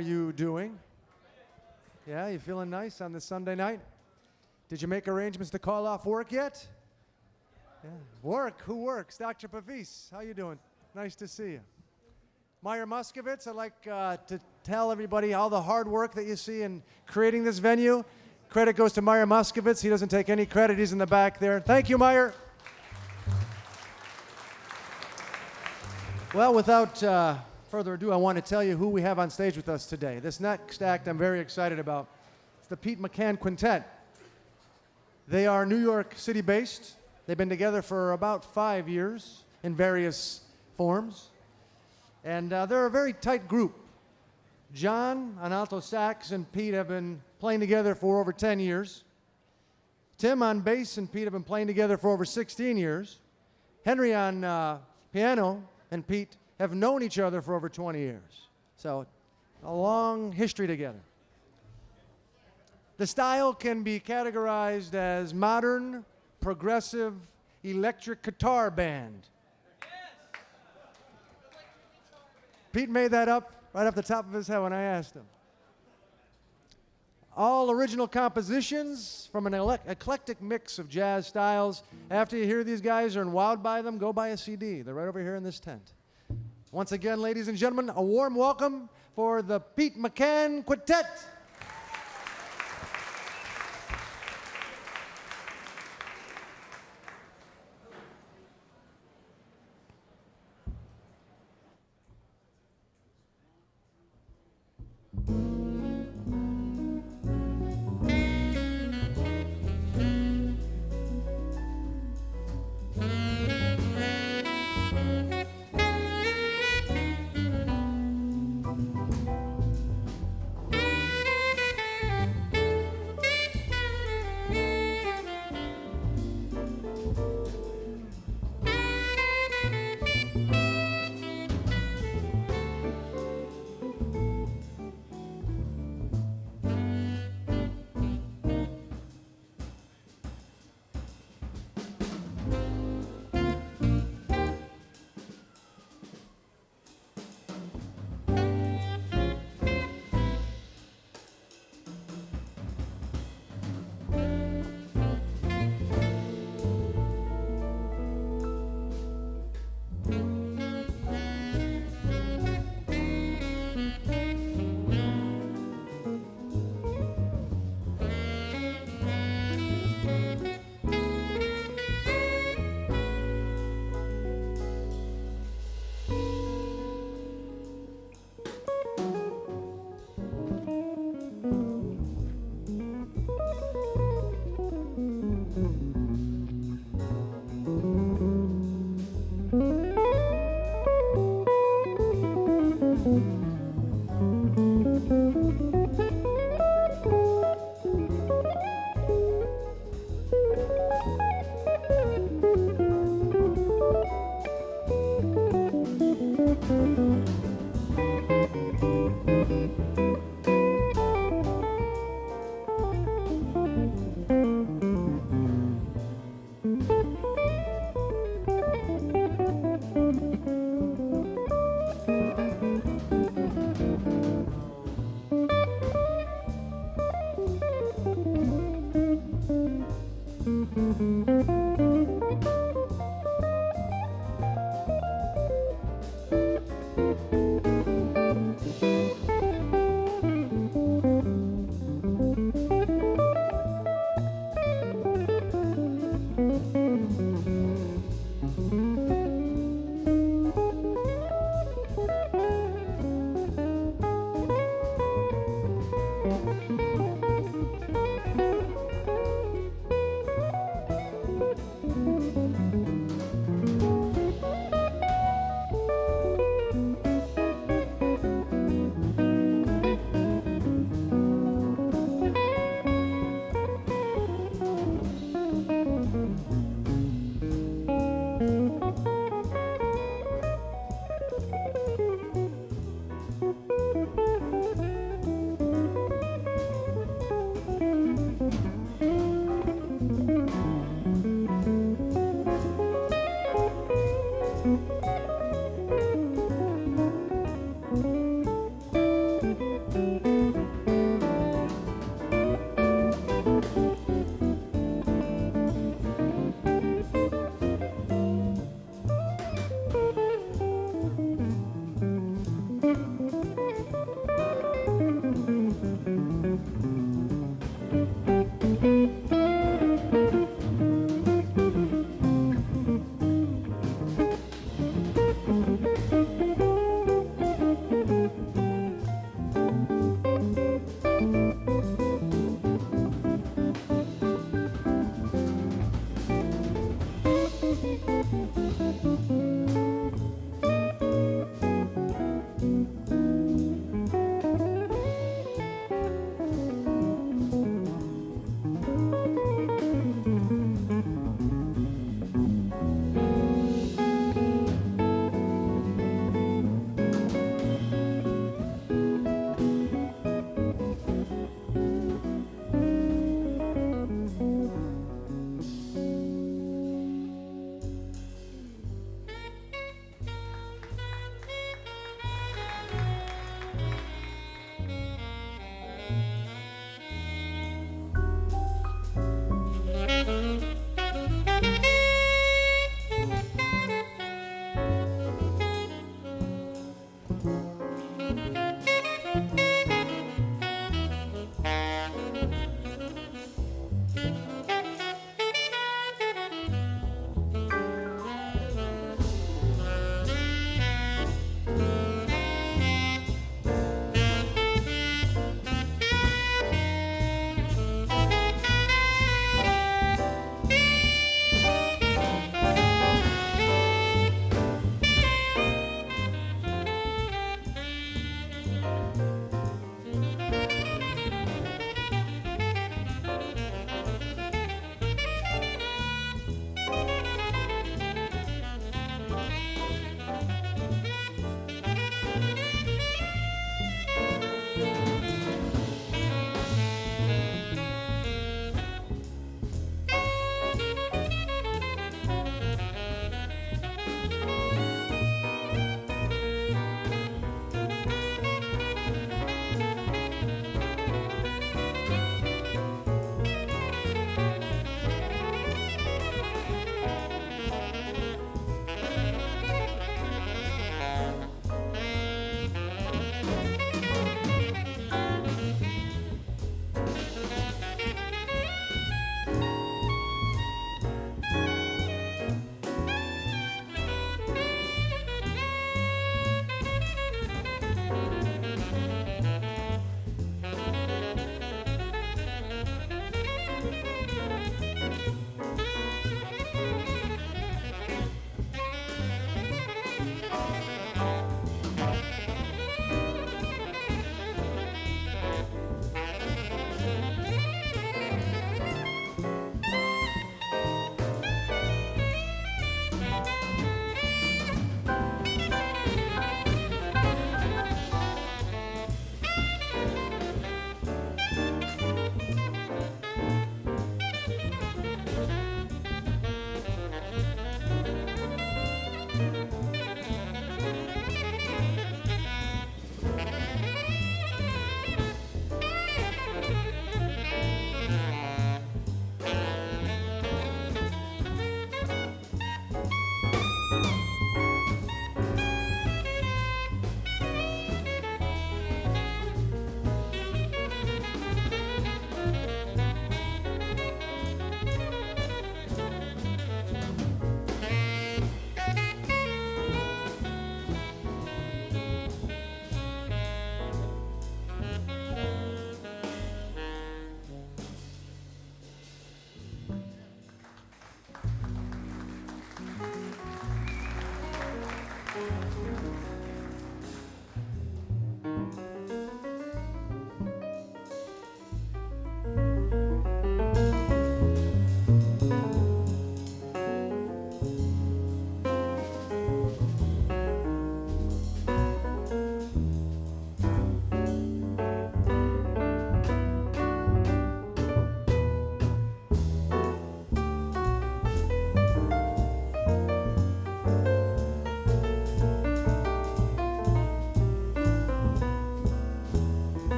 you doing? Yeah, you feeling nice on this Sunday night? Did you make arrangements to call off work yet? Yeah. Work? Who works? Dr. Pavis, how you doing? Nice to see you. Meyer Muskovitz, I'd like to tell everybody all the hard work that you see in creating this venue. Credit goes to Meyer Muskovitz. He doesn't take any credit. He's in the back there. Thank you, Meyer. Well, without further ado, I want to tell you who we have on stage with us today. This next act I'm very excited about. It's the Pete McCann Quintet. They are New York City based. They've been together for about 5 years in various forms. And they're a very tight group. John on alto sax and Pete have been playing together for over 10 years. Tim on bass and Pete have been playing together for over 16 years. Henry on piano and Pete have known each other for over 20 years. So a long history together. The style can be categorized as modern, progressive, electric guitar band. Pete made that up right off the top of his head when I asked him. All original compositions from an eclectic mix of jazz styles. After you hear these guys and wowed by them, go buy a CD. They're right over here in this tent. Once again, ladies and gentlemen, a warm welcome for the Pete McCann Quintet.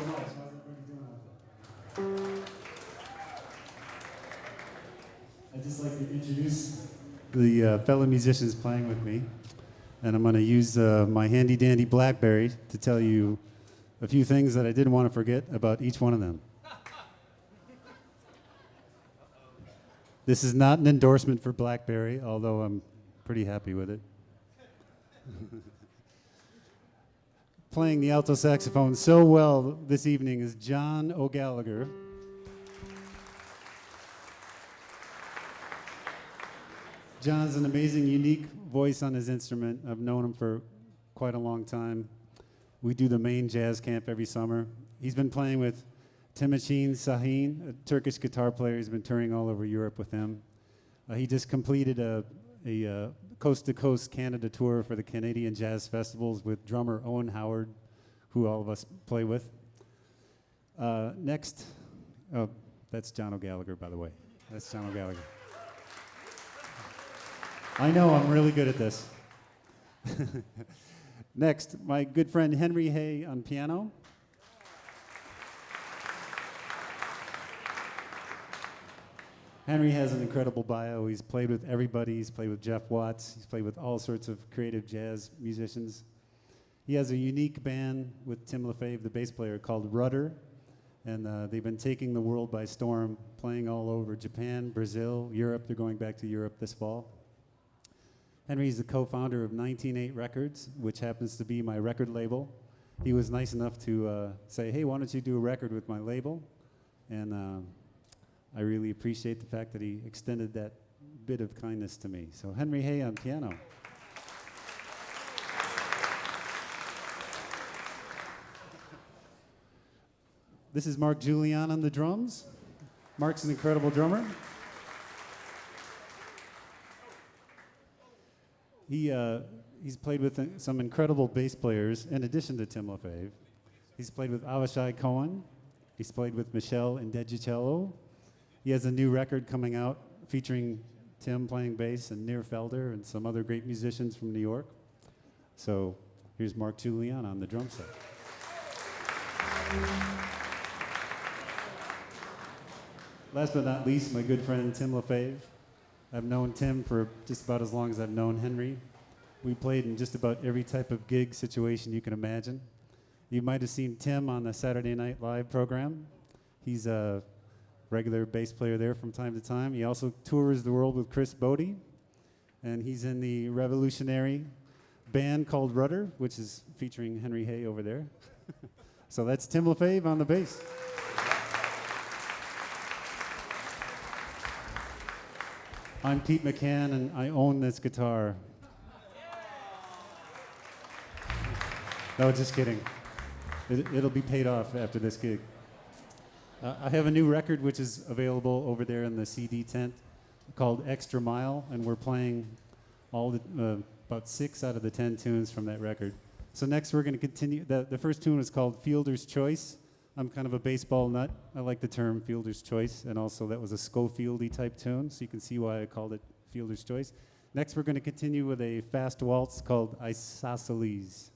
so much. How's everybody doing out there? I'd just like to introduce the fellow musicians playing with me. And I'm going to use my handy-dandy BlackBerry to tell you a few things that I didn't want to forget about each one of them. This is not an endorsement for BlackBerry, although I'm pretty happy with it. Playing the alto saxophone so well this evening is John O'Gallagher. John's an amazing, unique voice on his instrument. I've known him for quite a long time. We do the main jazz camp every summer. He's been playing with Timuçin Şahin, a Turkish guitar player. He's been touring all over Europe with him. He just completed a coast-to-coast Canada tour for the Canadian Jazz Festivals with drummer Owen Howard, who all of us play with. Next, oh, that's John O'Gallagher, by the way. That's John O'Gallagher. I know, I'm really good at this. Next, my good friend Henry Hay on piano. Henry has an incredible bio. He's played with everybody. He's played with Jeff Watts. He's played with all sorts of creative jazz musicians. He has a unique band with Tim LaFave, the bass player, called Rudder. And they've been taking the world by storm, playing all over Japan, Brazil, Europe. They're going back to Europe this fall. Henry's the co-founder of 19/8 Records, which happens to be my record label. He was nice enough to say, hey, why don't you do a record with my label? And I really appreciate the fact that he extended that bit of kindness to me. So Henry Hay on piano. This is Mark Julian on the drums. Mark's an incredible drummer. He's played with some incredible bass players in addition to Tim LaFave. He's played with Avishai Cohen. He's played with Michelle Indegicello. He has a new record coming out featuring Tim playing bass and Nir Felder and some other great musicians from New York. So here's Mark Julian on the drum set. Last but not least, my good friend Tim LaFave. I've known Tim for just about as long as I've known Henry. We played in just about every type of gig situation you can imagine. You might have seen Tim on the Saturday Night Live program. He's a regular bass player there from time to time. He also tours the world with Chris Bodie, and he's in the revolutionary band called Rudder, which is featuring Henry Hay over there. So that's Tim LaFave on the bass. I'm Pete McCann, and I own this guitar. No, just kidding. It'll be paid off after this gig. I have a new record which is available over there in the CD tent called Extra Mile, and we're playing all the about 6 out of the 10 tunes from that record. So next we're going to continue. The first tune is called Fielder's Choice. I'm kind of a baseball nut. I like the term Fielder's Choice, and also that was a Schofield-y type tune, so you can see why I called it Fielder's Choice. Next we're going to continue with a fast waltz called Isosceles.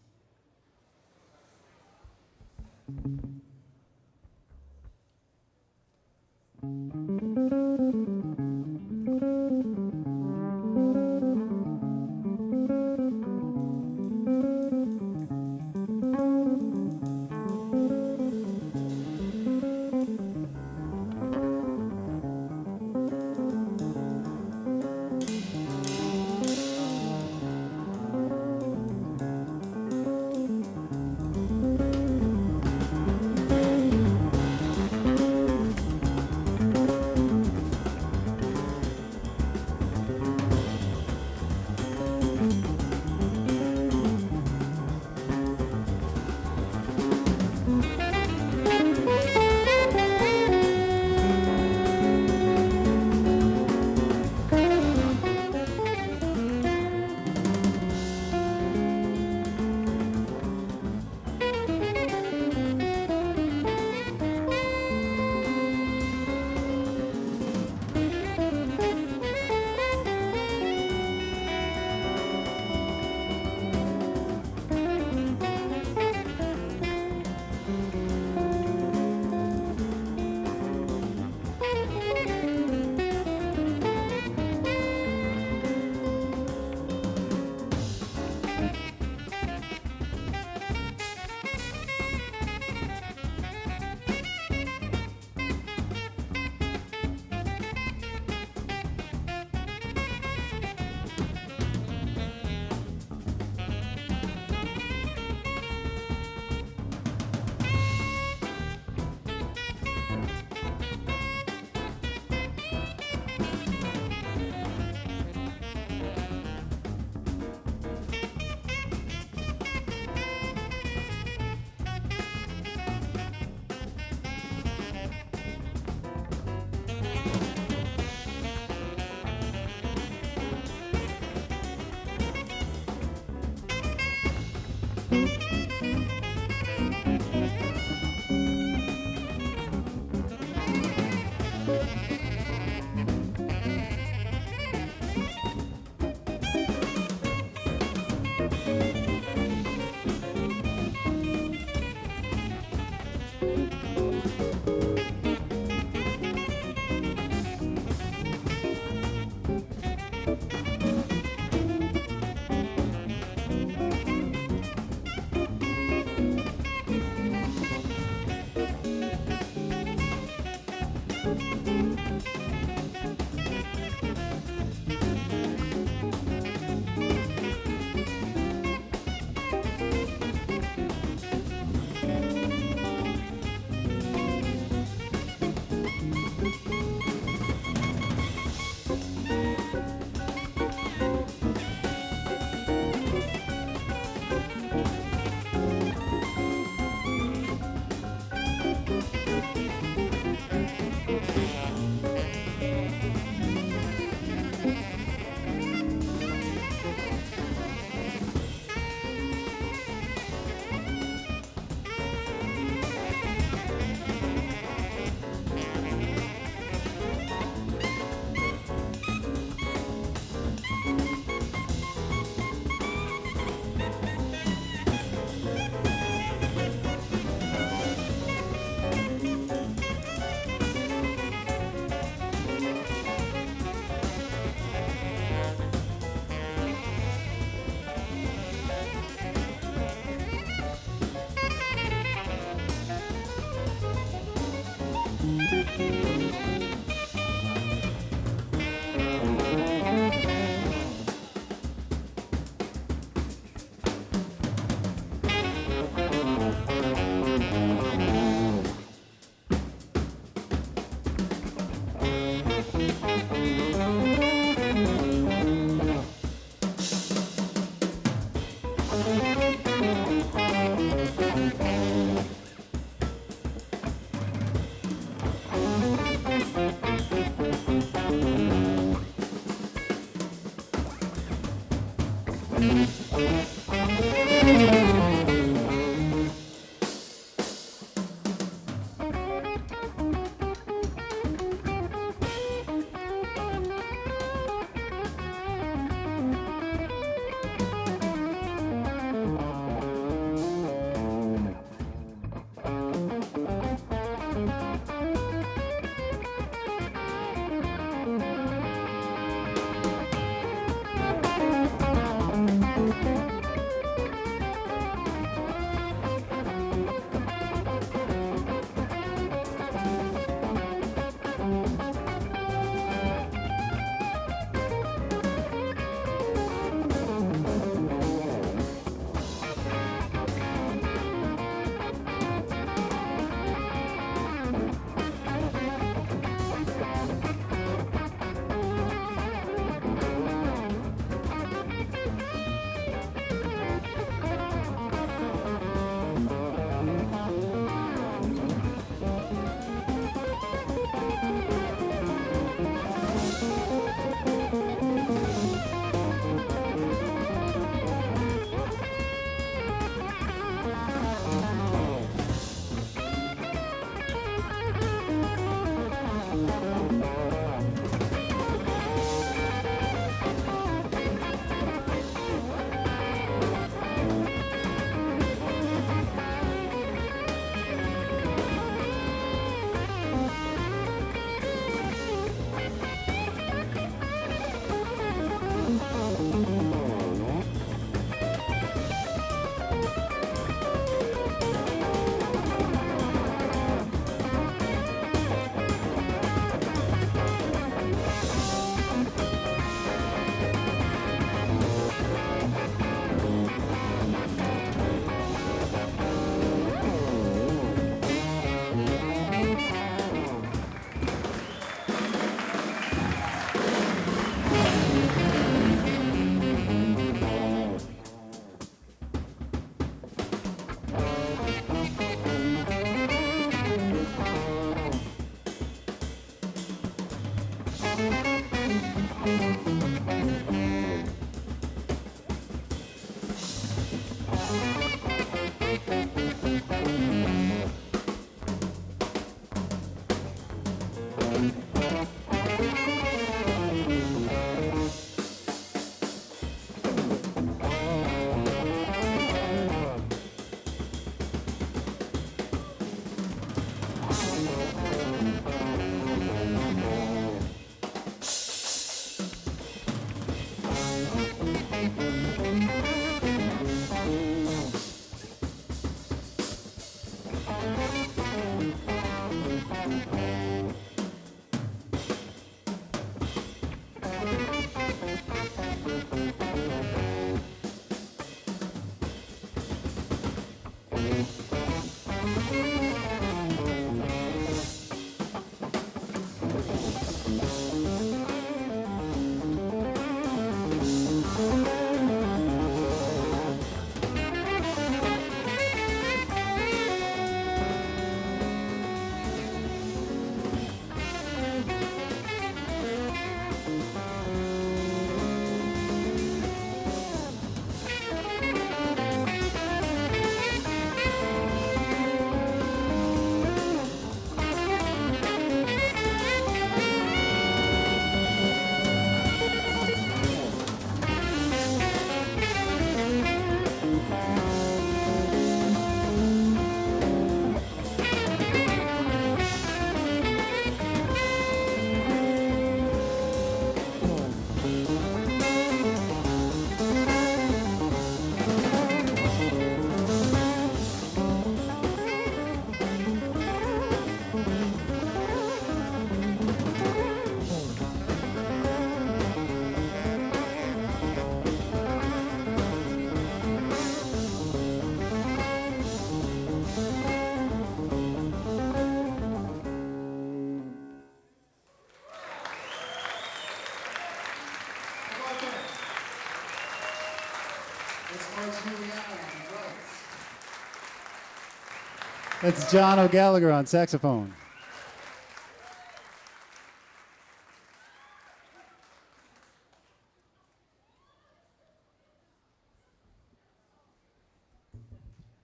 That's John O'Gallagher on saxophone.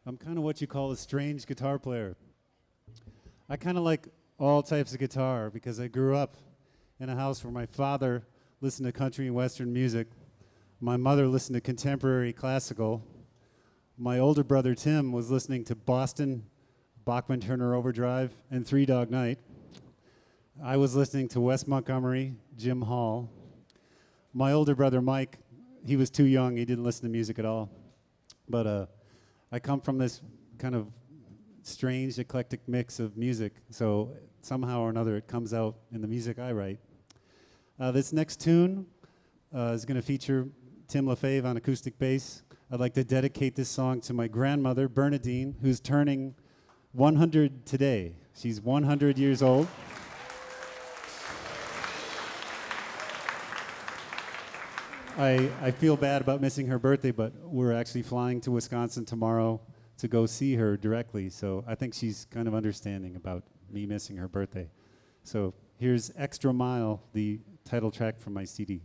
I'm kind of what you call a strange guitar player. I kind of like all types of guitar because I grew up in a house where my father listened to country and western music. My mother listened to contemporary classical. My older brother Tim was listening to Boston, Bachman Turner Overdrive, and Three Dog Night. I was listening to Wes Montgomery, Jim Hall. My older brother Mike, he was too young, he didn't listen to music at all. But I come from this kind of strange, eclectic mix of music, so somehow or another it comes out in the music I write. This next tune is going to feature Tim LaFave on acoustic bass. I'd like to dedicate this song to my grandmother, Bernadine, who's turning 100 today. She's 100 years old. I feel bad about missing her birthday, but we're actually flying to Wisconsin tomorrow to go see her directly, so I think she's kind of understanding about me missing her birthday. So here's Extra Mile, the title track from my CD.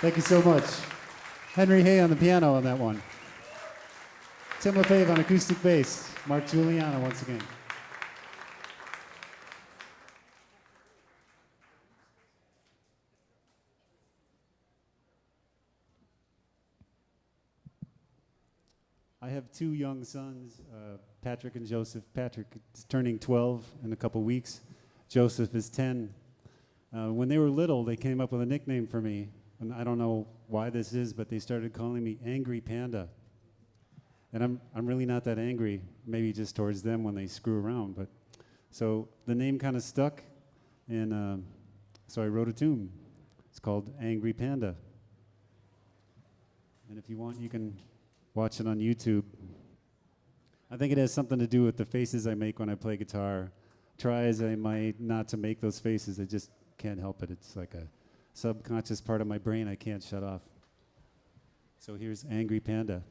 Thank you so much. Henry Hay on the piano on that one. Tim LaFave on acoustic bass. Mark Giuliano once again. I have two young sons, Patrick and Joseph. Patrick is turning 12 in a couple weeks. Joseph is 10. When they were little, they came up with a nickname for me, and I don't know why this is, but they started calling me Angry Panda. And I'm really not that angry, maybe just towards them when they screw around. But so the name kind of stuck, and so I wrote a tune. It's called Angry Panda. And if you want, you can watch it on YouTube. I think it has something to do with the faces I make when I play guitar. Try as I might not to make those faces, I just can't help it. It's like a subconscious part of my brain I can't shut off. So here's Angry Panda.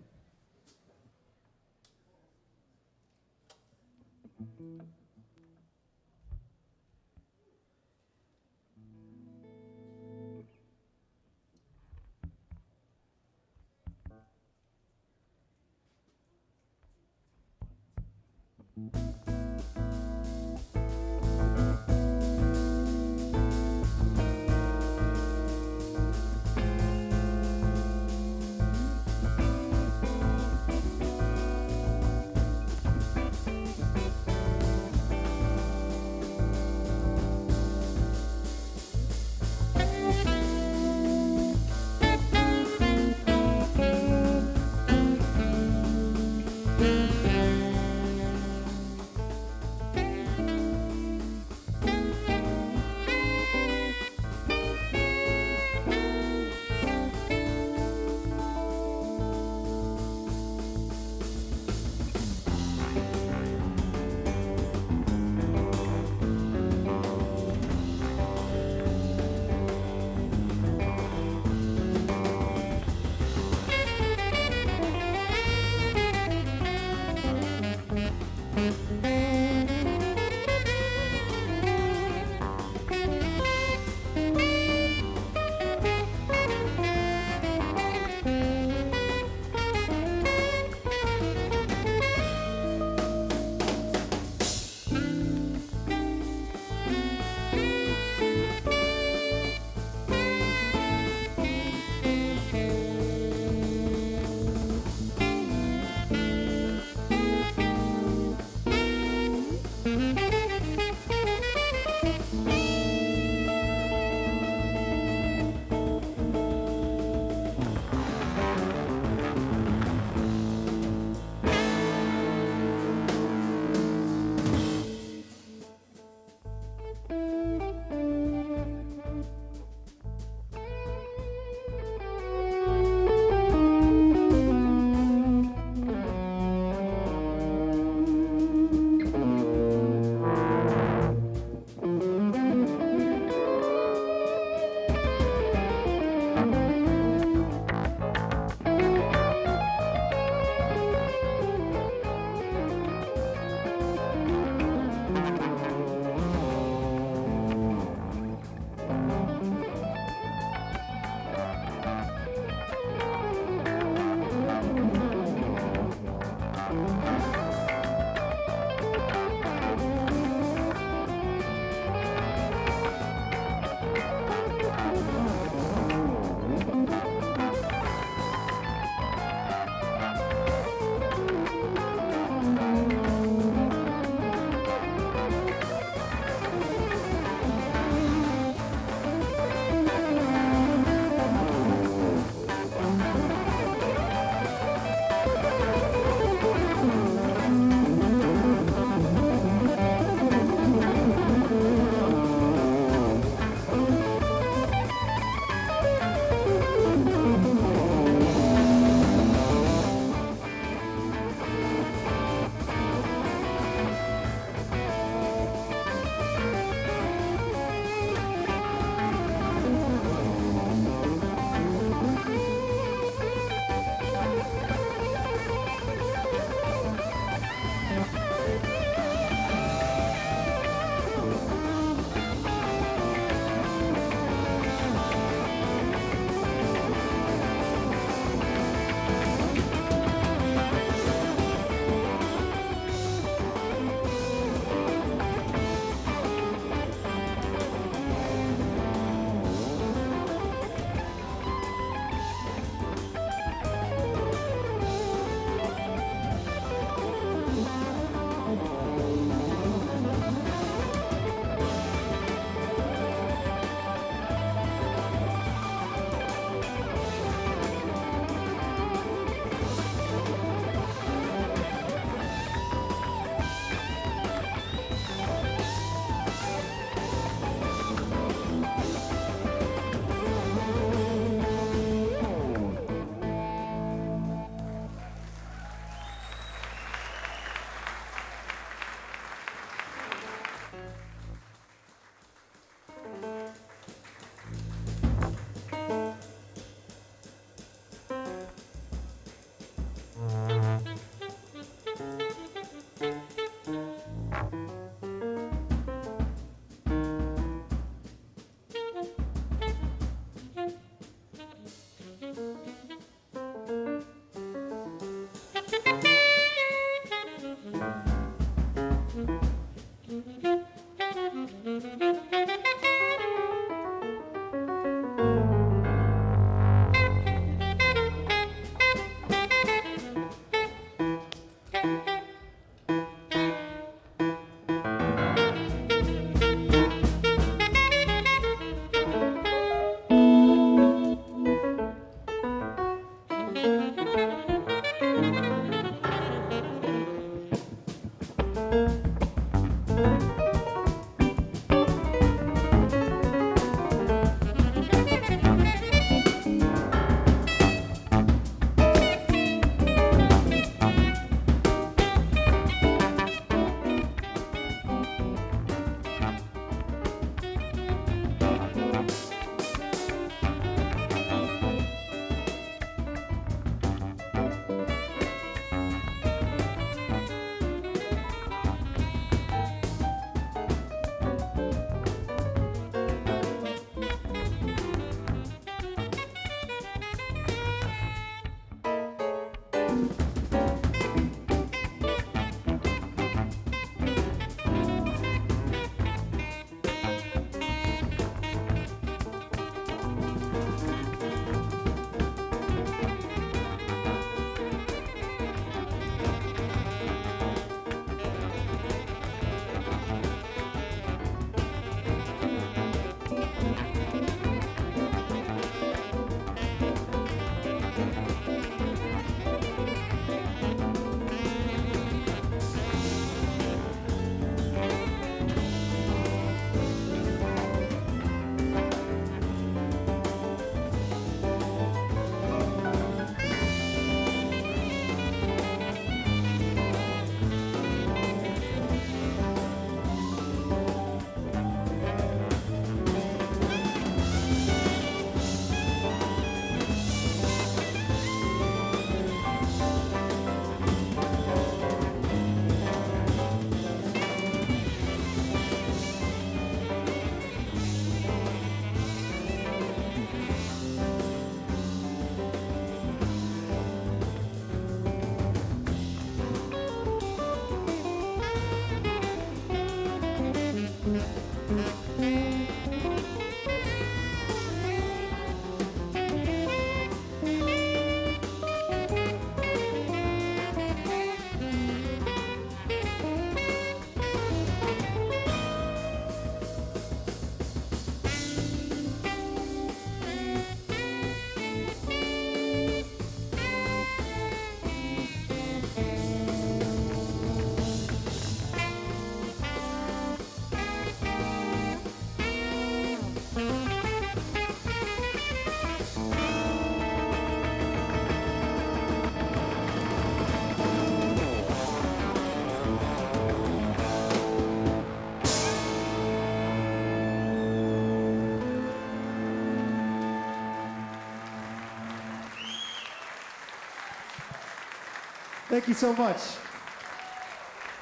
Thank you so much.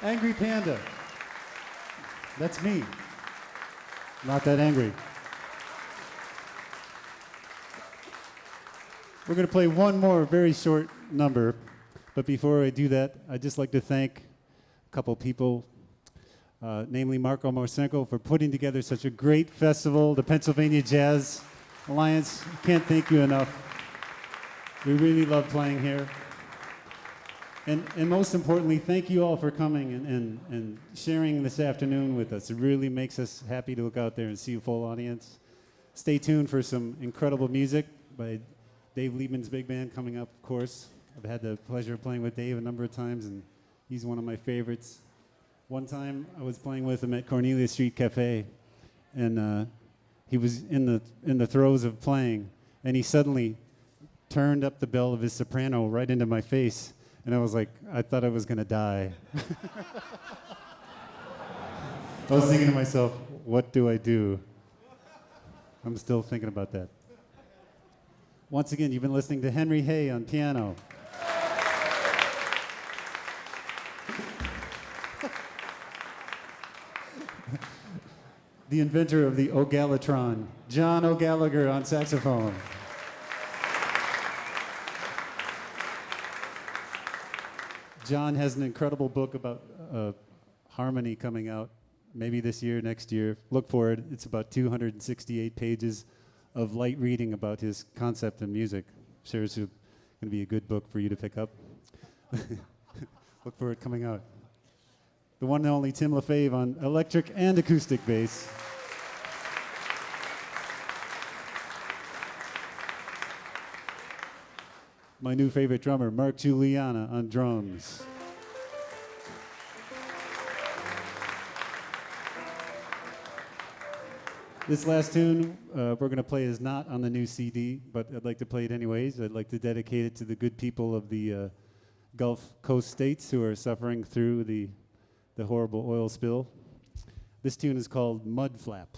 Angry Panda. That's me. Not that angry. We're going to play one more very short number, but before I do that, I'd just like to thank a couple people, namely Marco Morsenko, for putting together such a great festival, the Pennsylvania Jazz Alliance. Can't thank you enough. We really love playing here. And most importantly, thank you all for coming and sharing this afternoon with us. It really makes us happy to look out there and see a full audience. Stay tuned for some incredible music by Dave Liebman's big band coming up, of course. I've had the pleasure of playing with Dave a number of times, and he's one of my favorites. One time I was playing with him at Cornelia Street Cafe, and he was in the throes of playing, and he suddenly turned up the bell of his soprano right into my face. And I was like, I thought I was going to die. I was thinking to myself, what do I do? I'm still thinking about that. Once again, you've been listening to Henry Hay on piano. The inventor of the O'Gallatron, John O'Gallagher on saxophone. John has an incredible book about harmony coming out, maybe this year, next year. Look for it. It's about 268 pages of light reading about his concept in music. Sure, it's going to be a good book for you to pick up. Look for it coming out. The one and only Tim LaFave on electric and acoustic bass. my new favorite drummer, Mark Juliana, on drums. This last tune we're going to play is not on the new CD, but I'd like to play it anyways. I'd like to dedicate it to the good people of the Gulf Coast states who are suffering through the horrible oil spill. This tune is called Mud Flap.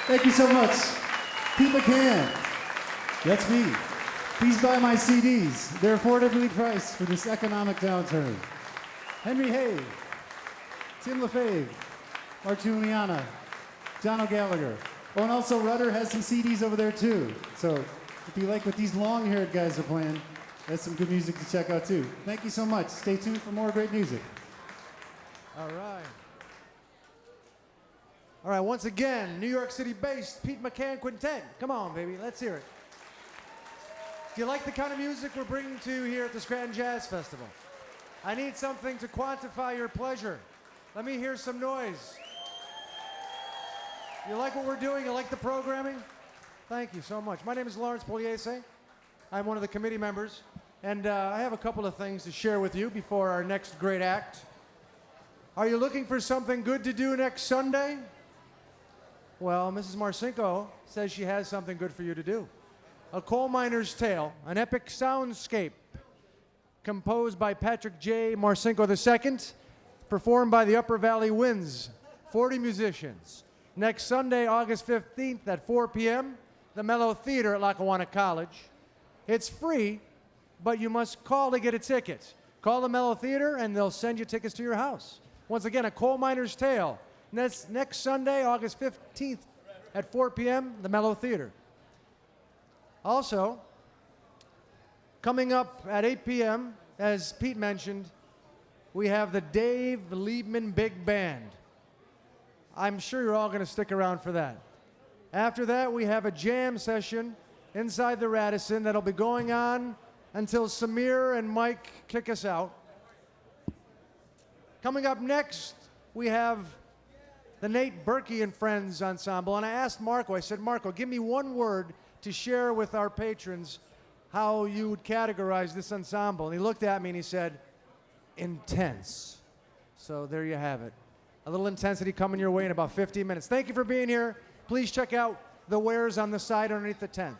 Thank you so much. Pete McCann. That's me. Please buy my CDs. They're affordably priced for this economic downturn. Henry Hay, Tim LaFave, Mark Juliana, John O'Gallagher. Oh, and also Rudder has some CDs over there too. So if you like what these long-haired guys are playing, that's some good music to check out too. Thank you so much. Stay tuned for more great music. All right. All right, once again, New York City-based Pete McCann Quintet. Come on, baby, let's hear it. Do you like the kind of music we're bringing to you here at the Scranton Jazz Festival? I need something to quantify your pleasure. Let me hear some noise. You like what we're doing? You like the programming? Thank you so much. My name is Lawrence Pugliese. I'm one of the committee members, and I have a couple of things to share with you before our next great act. Are you looking for something good to do next Sunday? Well, Mrs. Marcinko says she has something good for you to do. A Coal Miner's Tale, an epic soundscape composed by Patrick J. Marcinko II, performed by the Upper Valley Winds, 40 musicians. Next Sunday, August 15th at 4 p.m., the Mellow Theater at Lackawanna College. It's free, but you must call to get a ticket. Call the Mellow Theater and they'll send you tickets to your house. Once again, A Coal Miner's Tale. Next Sunday, August 15th at 4 p.m., the Mellow Theater. Also, coming up at 8 p.m., as Pete mentioned, we have the Dave Liebman Big Band. I'm sure you're all going to stick around for that. After that, we have a jam session inside the Radisson that'll be going on until Samir and Mike kick us out. Coming up next, we have the Nate Berkey and Friends Ensemble. And I asked Marco, I said, Marco, give me one word to share with our patrons how you would categorize this ensemble. And he looked at me and he said, intense. So there you have it. A little intensity coming your way in about 15 minutes. Thank you for being here. Please check out the wares on the side underneath the tent.